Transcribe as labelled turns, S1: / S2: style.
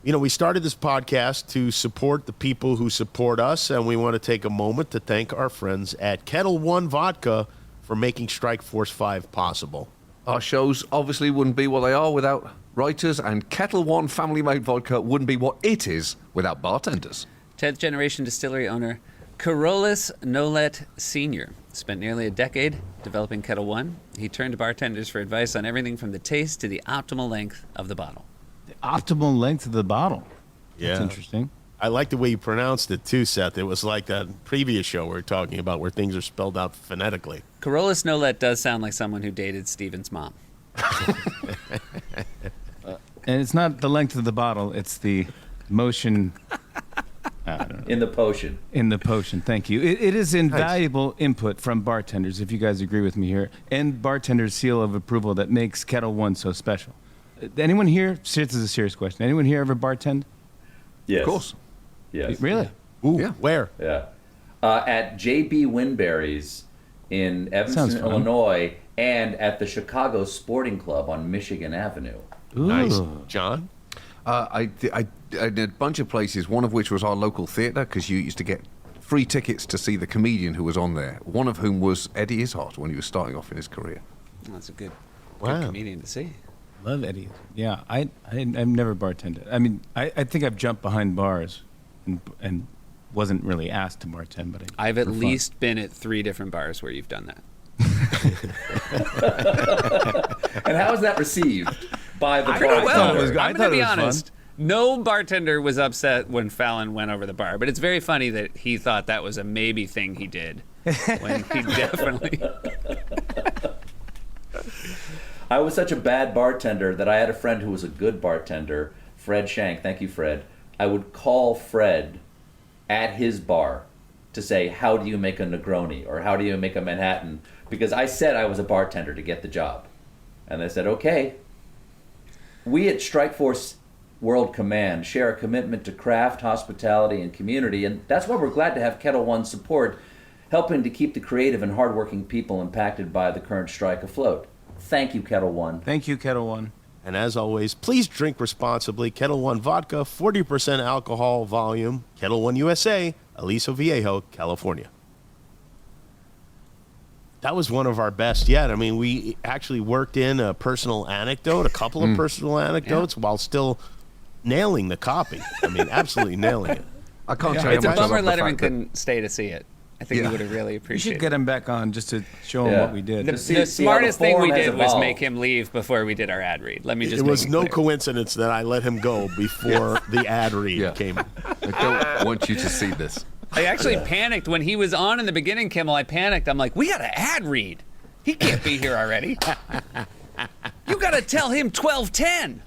S1: We started this podcast to support the people who support us, and we want to take a moment to thank our friends at Ketel One Vodka for making Strike Force 5 possible.
S2: Our shows obviously wouldn't be what they are without writers, and Ketel One family-made vodka wouldn't be what it is without bartenders.
S3: 10th generation distillery owner Carolus Nolet Sr. spent nearly a decade developing Ketel One. He turned to bartenders for advice on everything from the taste to the optimal length of the bottle.
S4: The optimal length of the bottle.
S1: Yeah.
S4: That's interesting.
S1: I like the way you pronounced it too, Seth. It was like that previous show we were talking about where things are spelled out phonetically.
S3: Carolus Nolet does sound like someone who dated Steven's mom.
S4: And it's not the length of the bottle, it's the motion. I don't know.
S5: In the potion.
S4: In the potion, thank you. It is invaluable input from bartenders, if you guys agree with me here, and bartenders' seal of approval that makes Ketel One so special. Anyone here, this is a serious question, anyone here ever bartend?
S5: Yes.
S2: Of course.
S5: Yes.
S4: Really?
S1: Ooh,
S2: Yeah.
S1: Where?
S5: Yeah. At J.B. Winberry's in
S4: Sounds
S5: Evanston,
S4: fun.
S5: Illinois, and at the Chicago Sporting Club on Michigan Avenue.
S4: Ooh.
S1: Nice. John?
S2: I did a bunch of places, one of which was our local theatre, because you used to get free tickets to see the comedian who was on there, one of whom was Eddie Izzard when he was starting off in his career.
S3: That's a good
S1: Wow.
S3: comedian to see.
S4: Love Eddie. Yeah, I've never bartended. I mean, I think I've jumped behind bars and wasn't really asked to bartend, but
S3: I've at
S4: for fun.
S3: least been at 3 different bars where you've done that.
S5: And how was that received by the
S4: thought it was good. I
S3: I'm
S4: thought
S3: going to
S4: it
S3: be
S4: was fun.
S3: honest. No bartender was upset when Fallon went over the bar, but it's very funny that he thought that was a maybe thing he did when he definitely...
S5: I was such a bad bartender that I had a friend who was a good bartender, Fred Shank. Thank you, Fred. I would call Fred at his bar to say, how do you make a Negroni or how do you make a Manhattan? Because I said I was a bartender to get the job. And they said, okay. We at Strikeforce World Command share a commitment to craft, hospitality, and community, and that's why we're glad to have Ketel One's support, helping to keep the creative and hardworking people impacted by the current strike afloat. Thank you, Ketel One.
S4: Thank you, Ketel One.
S1: And as always, please drink responsibly. Ketel One Vodka, 40% alcohol volume. Ketel One USA, Aliso Viejo, California. That was one of our best yet. I mean, we actually worked in a personal anecdote, a couple of personal anecdotes, while still nailing the copy. I mean, absolutely nailing it.
S2: I can't tell you
S3: It's
S2: how
S3: a
S2: much I
S3: bummer
S2: love the
S3: Letterman
S2: fact that-
S3: couldn't stay to see it. I think
S2: Yeah.
S3: he would have really
S4: You should
S3: appreciated
S4: get
S3: it.
S4: him back on just to show him
S5: Yeah.
S4: what we did.
S3: The
S5: See how the
S3: smartest thing we
S5: form has
S3: did was
S5: evolved.
S3: make him leave before we did our ad read. Let me just
S1: It
S3: make
S1: was no
S3: clear.
S1: coincidence that I let him go before the ad read
S2: Yeah.
S1: came.
S2: I don't want you to see this.
S3: I actually panicked when he was on in the beginning, Kimmel. I panicked. I'm like, we got an ad read. He can't be here already. You got to tell him 12:10.